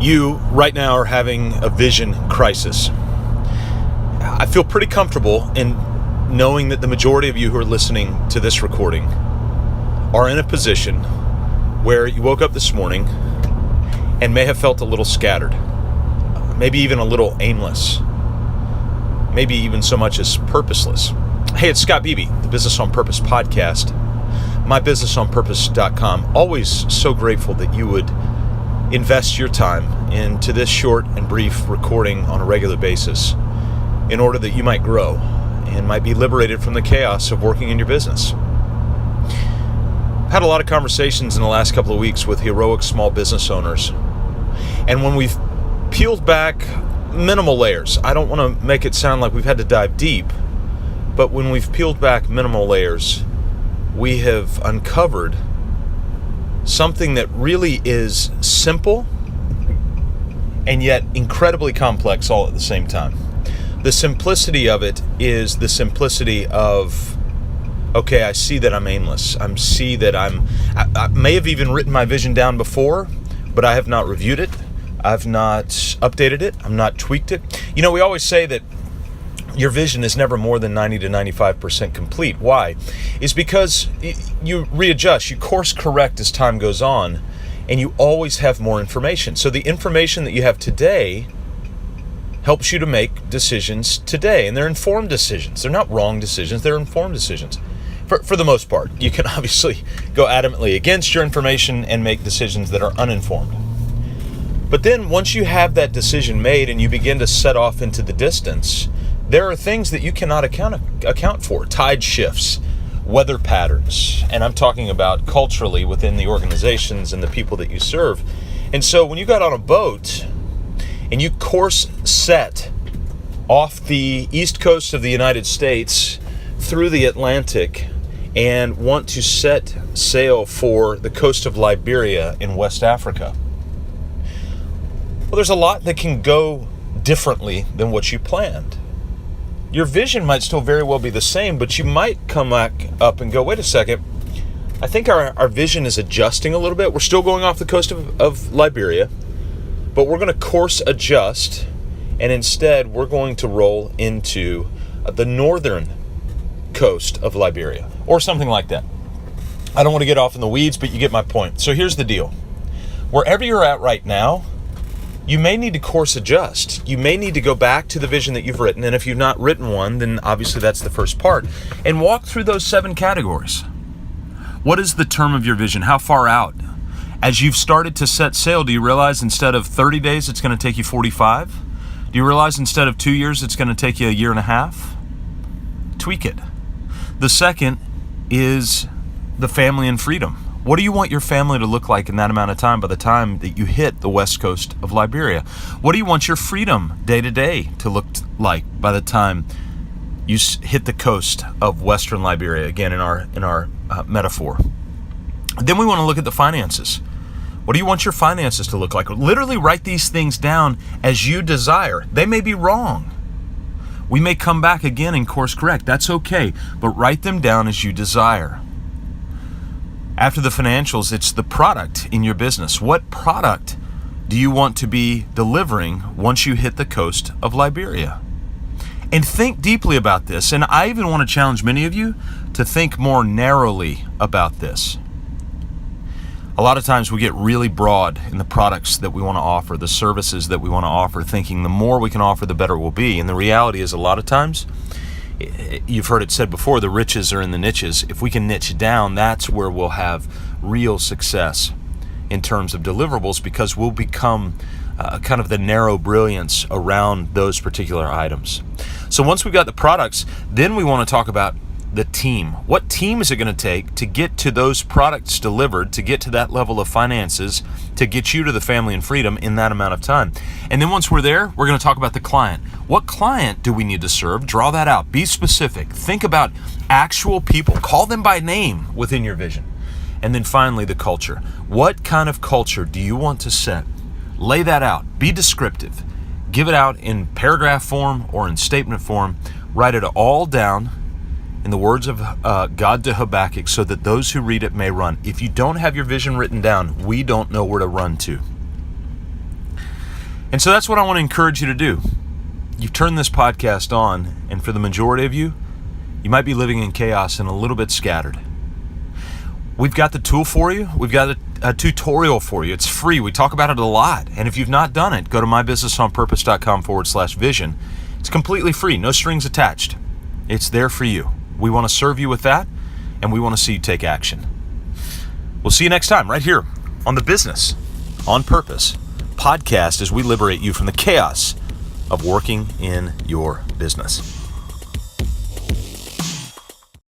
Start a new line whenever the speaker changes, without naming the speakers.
You right now are having a vision crisis. I feel pretty comfortable in knowing that the majority of you who are listening to this recording are in a position where you woke up this morning and may have felt a little scattered, maybe even a little aimless, maybe even so much as purposeless. Hey, it's Scott Beebe, the Business on Purpose podcast, mybusinessonpurpose.com. Always so grateful that you would invest your time into this short and brief recording on a regular basis in order that you might grow and might be liberated from the chaos of working in your business. I've had a lot of conversations in the last couple of weeks with heroic small business owners, and when we've peeled back minimal layers, I don't want to make it sound like we've had to dive deep, but when we've peeled back minimal layers, we have uncovered something that really is simple and yet incredibly complex all at the same time. The simplicity of it is the simplicity of, okay, I see that I'm aimless. I may have even written my vision down before, but I have not reviewed it. I've not updated it. I'm not tweaked it. You know, we always say that your vision is never more than 90 to 95% complete. Why? It's because you readjust, you course correct as time goes on, and you always have more information. So the information that you have today helps you to make decisions today, and they're informed decisions. They're not wrong decisions, they're informed decisions. For the most part, you can obviously go adamantly against your information and make decisions that are uninformed. But then once you have that decision made and you begin to set off into the distance, there are things that you cannot account for. Tide shifts, weather patterns, and I'm talking about culturally within the organizations and the people that you serve. And so when you got on a boat and you course set off the east coast of the United States through the Atlantic and want to set sail for the coast of Liberia in West Africa, well, there's a lot that can go differently than what you planned. Your vision might still very well be the same, but you might come back up and go, wait a second, I think our vision is adjusting a little bit. We're still going off the coast of Liberia, but we're going to course adjust, and instead we're going to roll into the northern coast of Liberia, or something like that. I don't want to get off in the weeds, but you get my point. So here's the deal. Wherever you're at right now, you may need to course adjust. You may need to go back to the vision that you've written, and if you've not written one, then obviously that's the first part, and walk through those 7 categories. What is the term of your vision? How far out? As you've started to set sail, do you realize instead of 30 days, it's going to take you 45? Do you realize instead of 2 years, it's going to take you a year and a half? Tweak it. The second is the family and freedom. What do you want your family to look like in that amount of time by the time that you hit the west coast of Liberia? What do you want your freedom day to day to look like by the time you hit the coast of western Liberia, again in our metaphor? Then we want to look at the finances. What do you want your finances to look like? Literally write these things down as you desire. They may be wrong. We may come back again and course correct. That's okay, but write them down as you desire. After the financials, it's the product in your business. What product do you want to be delivering once you hit the coast of Liberia? And think deeply about this. And I even want to challenge many of you to think more narrowly about this. A lot of times we get really broad in the products that we want to offer, the services that we want to offer, thinking the more we can offer, the better it will be. And the reality is a lot of times, you've heard it said before, the riches are in the niches. If we can niche down, that's where we'll have real success in terms of deliverables, because we'll become kind of the narrow brilliance around those particular items. So once we've got the products, then we want to talk about the team. What team is it going to take to get to those products delivered, to get to that level of finances, to get you to the family and freedom in that amount of time? And then once we're there, we're going to talk about the client. What client do we need to serve? Draw that out. Be specific. Think about actual people. Call them by name within your vision. And then finally, the culture. What kind of culture do you want to set? Lay that out. Be descriptive. Give it out in paragraph form or in statement form. Write it all down in the words of God to Habakkuk, so that those who read it may run. If you don't have your vision written down, we don't know where to run to. And so that's what I want to encourage you to do. You've turned this podcast on, and for the majority of you, you might be living in chaos and a little bit scattered. We've got the tool for you. We've got a tutorial for you. It's free. We talk about it a lot. And if you've not done it, go to mybusinessonpurpose.com/vision. It's completely free, no strings attached. It's there for you. We want to serve you with that, and we want to see you take action. We'll see you next time right here on the Business on Purpose podcast as we liberate you from the chaos of working in your business.